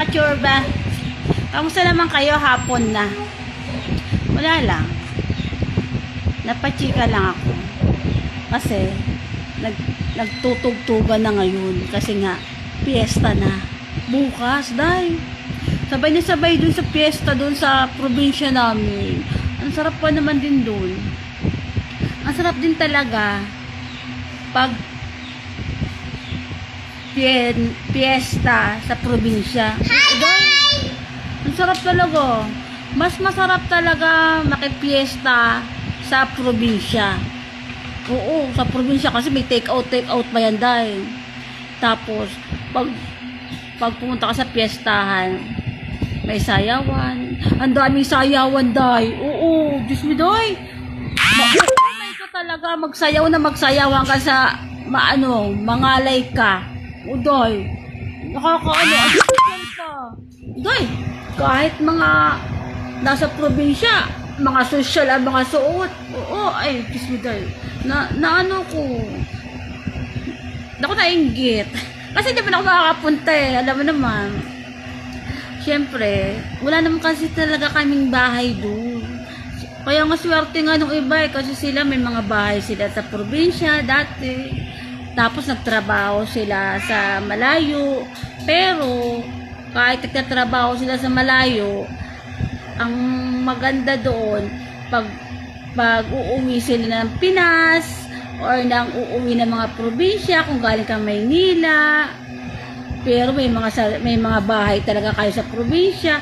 kachorba. Kamusta naman kayo? Hapon na. Wala lang. Napachika lang ako. Kasi, nagtutugtugan na ngayon. Kasi nga, piyesta na. Bukas, dahil. Sabay na sabay dun sa piyesta, dun sa probinsya namin. Ang sarap pa naman din dun. Ang sarap din talaga pag piyesta sa probinsya. Ang sarap talaga. Mas masarap talaga makipiesta sa probinsya. Oo, sa probinsya kasi may take out pa yan dahil. Tapos, pag pumunta ka sa piyestahan, may sayawan. Ang daming sayawan dahil. Oo, Diyos mo dahil. Makukulay ka talaga, magsayawan ka sa mangalay ka. O dahil, nakakaano, addiction ka. Dahil, kahit mga nasa probinsya, mga social ang mga suot. Oo, ay, Diyos mo dahil. Na ko. Naku nainggit. Kasi di pa ako nakakapunta eh. Alam mo naman. Siyempre, wala naman kasi talaga kaming bahay doon. Kaya nga swerte nga nung iba eh. Kasi sila may mga bahay sila sa probinsya dati. Tapos nagtrabaho sila sa malayo. Pero, kahit nagtatrabaho sila sa malayo, ang maganda doon, pag uuwi sila ng Pinas, or nang uuwi ng mga probinsya, kung galing ka Maynila, pero may mga bahay talaga kayo sa probinsya,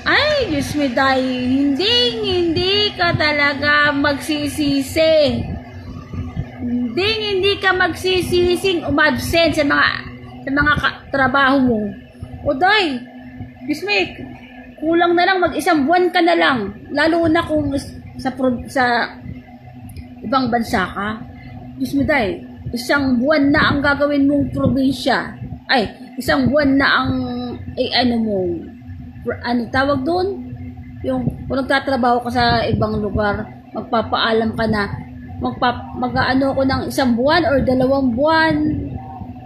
ay, Diyos me dahil, hindi ka talaga magsisisi. Hindi ka magsisising umabsent sa mga trabaho mo. O dahil, Diyos me, kulang na lang, mag-isang buwan ka na lang. Lalo na kung sa ibang bansa ka. Diyos mo dahil, isang buwan na ang gagawin mong probinsya. Ay, isang buwan na ang, tawag doon? Yung, kung nagtatrabaho ka sa ibang lugar, magpapaalam ka na, mag-ano ko ng isang buwan or 2 buwan.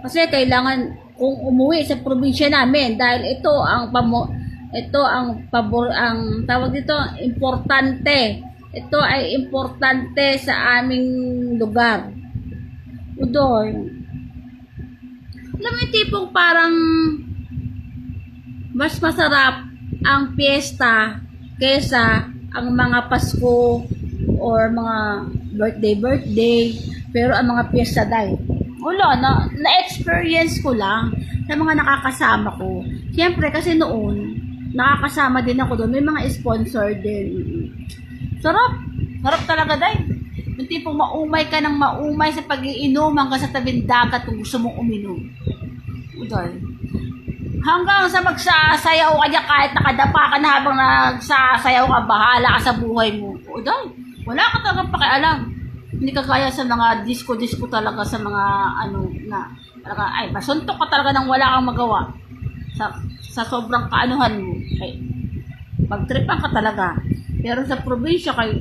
Kasi kailangan, kung umuwi sa probinsya namin, dahil ito ang tawag dito, importante. Ito ay importante sa aming lugar. Udoy. Alam mo yung tipong parang mas masarap ang piyesta kesa ang mga Pasko or mga birthday. Pero ang mga piyesta dahil wala, na-experience ko lang sa mga nakakasama ko. Siyempre kasi noon, nakakasama din ako doon. May mga sponsor din. Sarap talaga dahil. Yung tipong maumay ka ng maumay sa pag-iinom hanggang sa tabing dagat kung gusto mong uminom. Udol. Hanggang sa magsasayaw ka niya kahit nakadapa ka na habang nagsasayaw ka, bahala ka sa buhay mo. Udol. Wala ka talagang pakialam. Hindi ka kaya sa mga disco talaga sa mga talaga, ay, masuntok ka talaga nang wala kang magawa. Sa sobrang kaanuhan mo. Ay, magtripan ka talaga. Pero sa probinsya kay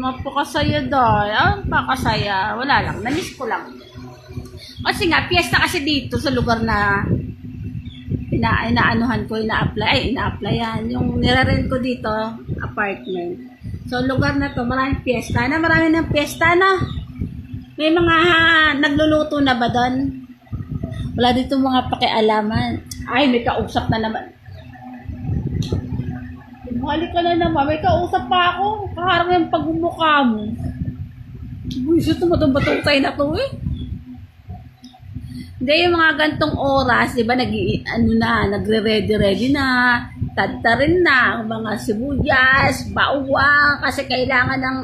napakasaya dahil. Napakasaya. Wala lang. Namiss ko lang. Kasi nga, piyesta kasi dito sa lugar na inaanuhan ko, ina-applyan. Yung nirarent ko dito, apartment. So, lugar na to, maraming piyesta na. Marami ng piyesta na. May mga nagluluto na ba doon? Wala dito mga pakialaman. Ay, may kausap na naman. Bumalik ka na naman. May kausap pa ako. Kaharap yung pagmumukha mo. Buisit na matong-batong tayo na to eh. Hindi, yung mga gantong oras, di ba, nagre-ready na, tadtarin na, ang mga sibuyas, bawang, kasi kailangan ng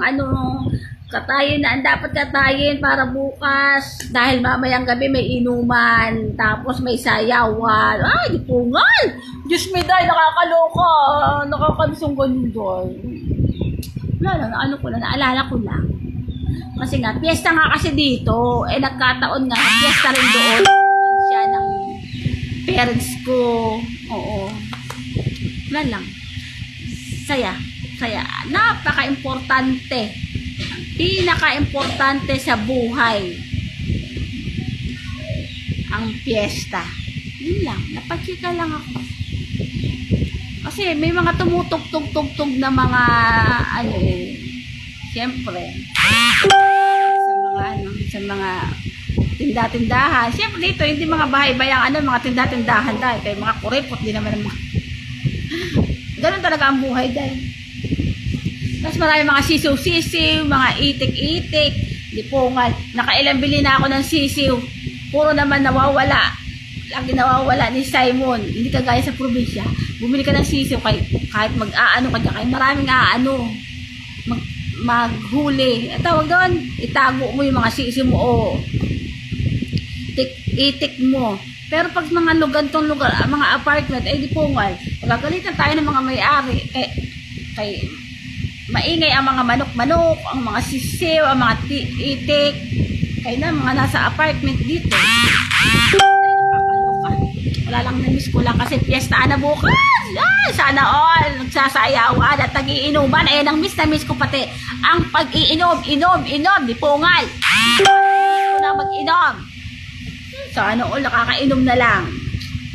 katayin na ang dapat katayin para bukas, dahil mamayang gabi may inuman, tapos may sayawan. Ay, di pungal! Diyos me dahil, nakakaloka, nakakamisong ganun doon. Wala lang, naalala ko lang. Kasi nga, piyesta nga kasi dito, nagkataon nga, piyesta rin doon. Siya ng parents ko. Oo. Wala lang. Saya. Napaka-importante. Pinaka-importante sa buhay. Ang piyesta. Yun lang. Napachika lang ako. Kasi may mga tumutugtog-tugtog na mga ano eh. Siyempre. Sa mga tinda-tindahan. Siyempre dito, hindi mga bahay-bayang mga tinda-tindahan dahil. Kaya mga kuripot din naman ang mga... Ganun talaga ang buhay dahil. Tapos marami mga sisiw-sisiw, mga itik-itik. Di po nga, nakailang bili na ako ng sisiw. Puro naman nawawala. Lagi nawawala ni Simon. Hindi kagaya sa probinsya. Bumili ka ng sisiw kahit mag-aano ka dyan. Kahit maraming maghuli. Tawag doon, itago mo yung mga sisiw mo o itik mo. Pero pag mga lugantong lugar, mga apartment, di po nga, pagagalitan tayo ng mga may-ari. Kay maingay ang mga manok-manok, ang mga sisiw, ang mga itik. Kaya na, mga nasa apartment dito. Wala lang, na-miss ko lang kasi piyesta na bukas. Ay, sana all nagsasayawan at nag-iinuman. Na-miss ko pati ang pag-iinom, inom, di pungal. Gusto na mag-inom. Sana all nakakainom na lang.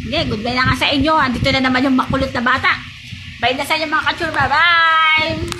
Okay, goodbye na nga sa inyo. Andito na naman yung makulit na bata. Bye na sa inyo mga kachurma. Bye!